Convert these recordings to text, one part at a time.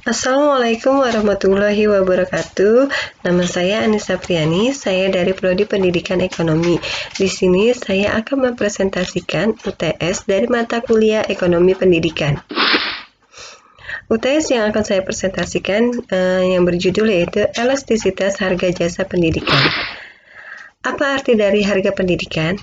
Assalamualaikum warahmatullahi wabarakatuh. Nama saya Anissa Priani, saya dari Prodi Pendidikan Ekonomi. Di sini saya akan mempresentasikan UTS dari mata kuliah Ekonomi Pendidikan. UTS yang akan saya presentasikan yang berjudul yaitu Elastisitas Harga Jasa Pendidikan. Apa arti dari harga pendidikan?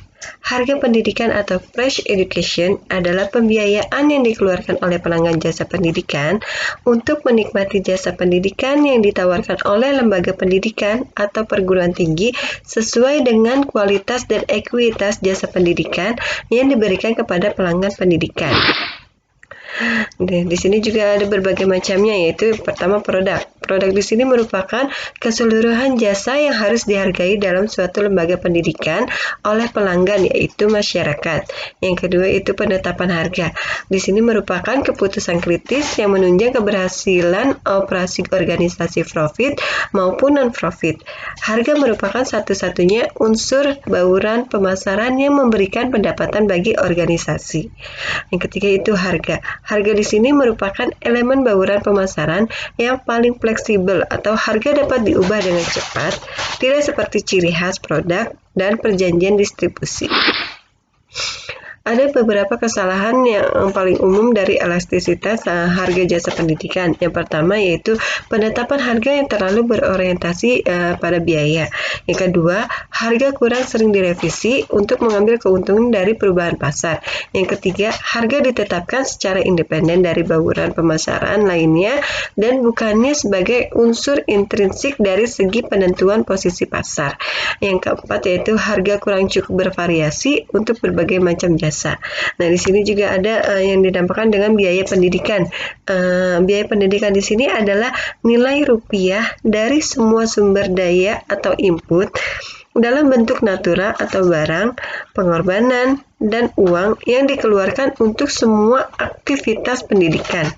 Harga pendidikan atau price education adalah pembiayaan yang dikeluarkan oleh pelanggan jasa pendidikan untuk menikmati jasa pendidikan yang ditawarkan oleh lembaga pendidikan atau perguruan tinggi sesuai dengan kualitas dan ekuitas jasa pendidikan yang diberikan kepada pelanggan pendidikan. Di sini juga ada berbagai macamnya, yaitu pertama produk. Produk di sini merupakan keseluruhan jasa yang harus dihargai dalam suatu lembaga pendidikan oleh pelanggan, yaitu masyarakat. Yang kedua itu penetapan harga. Di sini merupakan keputusan kritis yang menunjang keberhasilan operasi organisasi profit maupun non-profit. Harga merupakan satu-satunya unsur bauran pemasaran yang memberikan pendapatan bagi organisasi. Yang ketiga itu harga. Harga di sini merupakan elemen bauran pemasaran yang paling fleksibel atau harga dapat diubah dengan cepat, tidak seperti ciri khas produk dan perjanjian distribusi. Ada beberapa kesalahan yang paling umum dari elastisitas harga jasa pendidikan. Yang pertama yaitu penetapan harga yang terlalu berorientasi pada biaya. Yang kedua, harga kurang sering direvisi untuk mengambil keuntungan dari perubahan pasar. Yang ketiga, harga ditetapkan secara independen dari bauran pemasaran lainnya dan bukannya sebagai unsur intrinsik dari segi penentuan posisi pasar. Yang keempat yaitu harga kurang cukup bervariasi untuk berbagai macam jasa. Nah, di sini juga ada yang dinamakan dengan biaya pendidikan. Biaya pendidikan di sini adalah nilai rupiah dari semua sumber daya atau input dalam bentuk natura atau barang, pengorbanan, dan uang yang dikeluarkan untuk semua aktivitas pendidikan.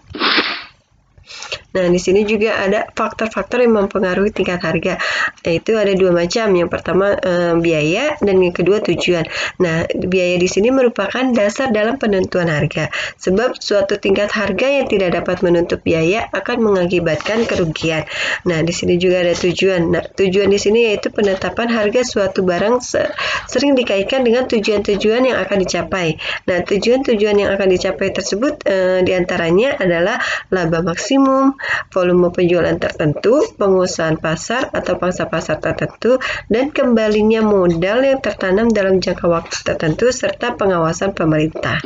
Nah, di sini juga ada faktor-faktor yang mempengaruhi tingkat harga, yaitu ada dua macam. Yang pertama biaya dan yang kedua tujuan. Nah, biaya di sini merupakan dasar dalam penentuan harga. Sebab suatu tingkat harga yang tidak dapat menutup biaya akan mengakibatkan kerugian. Nah, di sini juga ada tujuan. Nah, tujuan di sini yaitu penetapan harga suatu barang sering dikaitkan dengan tujuan-tujuan yang akan dicapai. Nah, tujuan-tujuan yang akan dicapai tersebut diantaranya adalah laba maksimum, volume penjualan tertentu, penguasaan pasar atau pangsa pasar tertentu, dan kembalinya modal yang tertanam dalam jangka waktu tertentu, serta pengawasan pemerintah.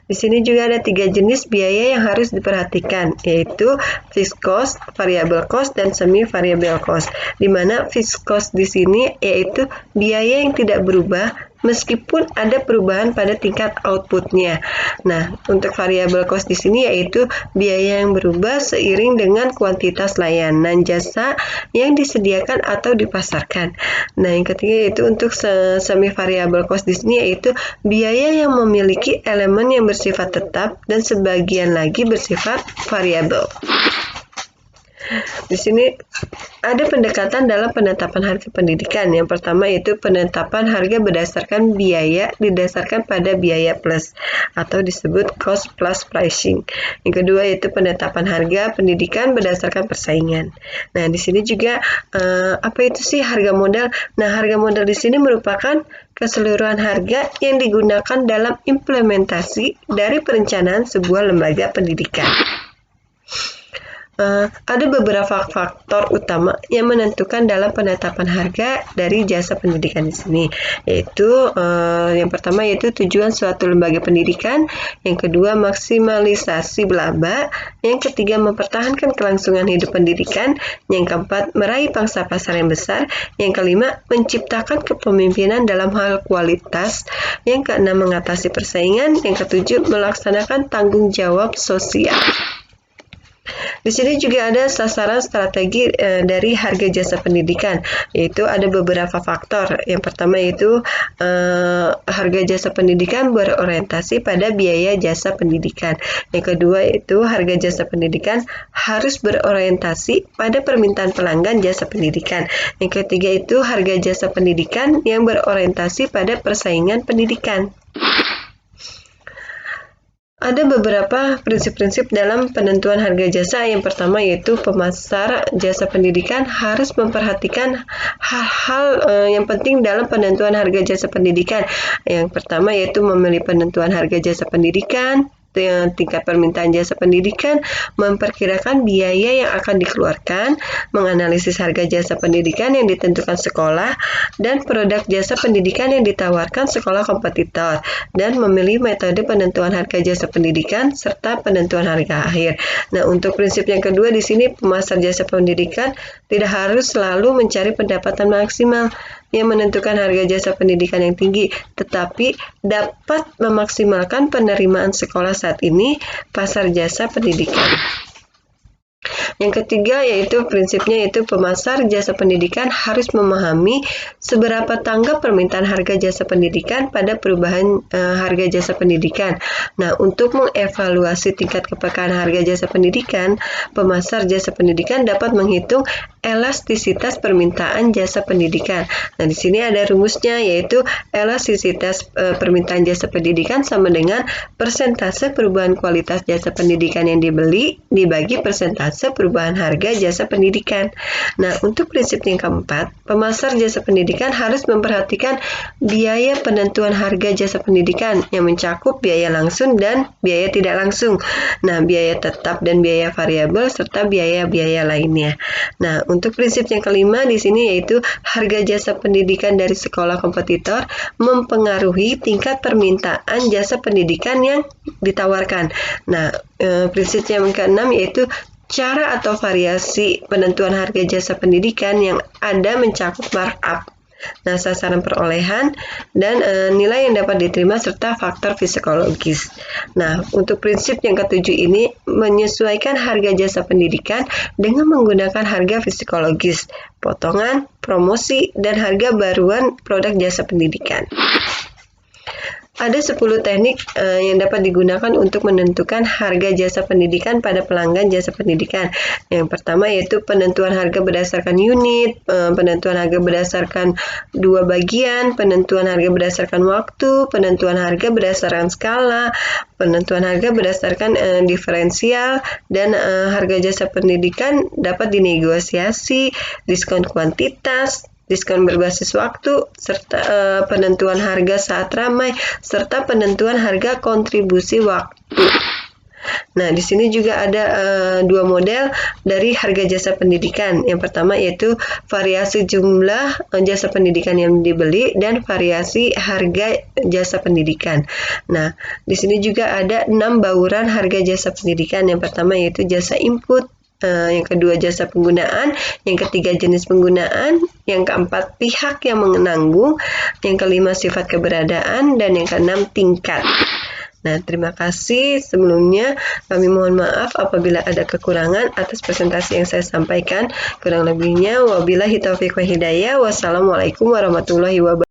Di sini juga ada 3 jenis biaya yang harus diperhatikan, yaitu fixed cost, variable cost, dan semi variable cost. Di mana fixed cost di sini yaitu biaya yang tidak berubah meskipun ada perubahan pada tingkat outputnya. Nah, untuk variable cost di sini yaitu biaya yang berubah seiring dengan kuantitas layanan jasa yang disediakan atau dipasarkan. Nah, yang ketiga yaitu untuk semi variable cost di sini yaitu biaya yang memiliki elemen yang bersifat tetap dan sebagian lagi bersifat variabel. Di sini ada pendekatan dalam penetapan harga pendidikan. Yang pertama yaitu penetapan harga berdasarkan biaya didasarkan pada biaya plus atau disebut cost plus pricing. Yang kedua yaitu penetapan harga pendidikan berdasarkan persaingan. Nah, di sini juga apa itu sih harga modal? Nah, harga modal di sini merupakan keseluruhan harga yang digunakan dalam implementasi dari perencanaan sebuah lembaga pendidikan. Ada beberapa faktor utama yang menentukan dalam penetapan harga dari jasa pendidikan di sini, yaitu yang pertama yaitu tujuan suatu lembaga pendidikan, yang kedua maksimalisasi laba, yang ketiga mempertahankan kelangsungan hidup pendidikan, yang keempat meraih pangsa pasar yang besar, yang kelima menciptakan kepemimpinan dalam hal kualitas, yang keenam mengatasi persaingan, yang ketujuh melaksanakan tanggung jawab sosial. Di sini juga ada sasaran strategi dari harga jasa pendidikan, yaitu ada beberapa faktor. Yang pertama yaitu harga jasa pendidikan berorientasi pada biaya jasa pendidikan. Yang kedua yaitu harga jasa pendidikan harus berorientasi pada permintaan pelanggan jasa pendidikan. Yang ketiga itu harga jasa pendidikan yang berorientasi pada persaingan pendidikan. Ada beberapa prinsip-prinsip dalam penentuan harga jasa. Yang pertama yaitu pemasar jasa pendidikan harus memperhatikan hal-hal yang penting dalam penentuan harga jasa pendidikan. Yang pertama yaitu memilih penentuan harga jasa pendidikan, tingkat permintaan jasa pendidikan, memperkirakan biaya yang akan dikeluarkan, menganalisis harga jasa pendidikan yang ditentukan sekolah, dan produk jasa pendidikan yang ditawarkan sekolah kompetitor, dan memilih metode penentuan harga jasa pendidikan serta penentuan harga akhir. Nah, untuk prinsip yang kedua di sini, pemasar jasa pendidikan tidak harus selalu mencari pendapatan maksimal yang menentukan harga jasa pendidikan yang tinggi, tetapi dapat memaksimalkan penerimaan sekolah saat ini pasar jasa pendidikan. Yang ketiga yaitu prinsipnya yaitu pemasar jasa pendidikan harus memahami seberapa tanggap permintaan harga jasa pendidikan pada perubahan harga jasa pendidikan. Nah, untuk mengevaluasi tingkat kepekaan harga jasa pendidikan, pemasar jasa pendidikan dapat menghitung elastisitas permintaan jasa pendidikan. Nah, di sini ada rumusnya yaitu elastisitas permintaan jasa pendidikan sama dengan persentase perubahan kualitas jasa pendidikan yang dibeli dibagi persentase perubahan harga jasa pendidikan. Nah, untuk prinsip yang keempat, pemasar jasa pendidikan harus memperhatikan biaya penentuan harga jasa pendidikan yang mencakup biaya langsung dan biaya tidak langsung. Nah, biaya tetap dan biaya variabel serta biaya-biaya lainnya. Nah, untuk prinsip yang kelima di sini yaitu harga jasa pendidikan dari sekolah kompetitor mempengaruhi tingkat permintaan jasa pendidikan yang ditawarkan. Nah, prinsip yang keenam yaitu cara atau variasi penentuan harga jasa pendidikan yang ada mencakup markup. Nah, sasaran perolehan dan nilai yang dapat diterima serta faktor psikologis. Nah, untuk prinsip yang ketujuh ini menyesuaikan harga jasa pendidikan dengan menggunakan harga psikologis, potongan, promosi, dan harga baruan produk jasa pendidikan. Ada 10 teknik yang dapat digunakan untuk menentukan harga jasa pendidikan pada pelanggan jasa pendidikan. Yang pertama yaitu penentuan harga berdasarkan unit, penentuan harga berdasarkan dua bagian, penentuan harga berdasarkan waktu, penentuan harga berdasarkan skala, penentuan harga berdasarkan diferensial, dan harga jasa pendidikan dapat dinegosiasi, diskon kuantitas, diskon berbasis waktu, serta penentuan harga saat ramai, serta penentuan harga kontribusi waktu. Nah, di sini juga ada dua model dari harga jasa pendidikan. Yang pertama yaitu variasi jumlah jasa pendidikan yang dibeli dan variasi harga jasa pendidikan. Nah, di sini juga ada 6 bauran harga jasa pendidikan. Yang pertama yaitu jasa input, yang kedua jasa penggunaan, yang ketiga jenis penggunaan, yang keempat pihak yang menanggung, yang kelima sifat keberadaan, dan yang keenam tingkat. Nah, terima kasih. Sebelumnya kami mohon maaf apabila ada kekurangan atas presentasi yang saya sampaikan. Kurang lebihnya wabillahi taufiq wa hidayah. Wassalamualaikum warahmatullahi wabarakatuh.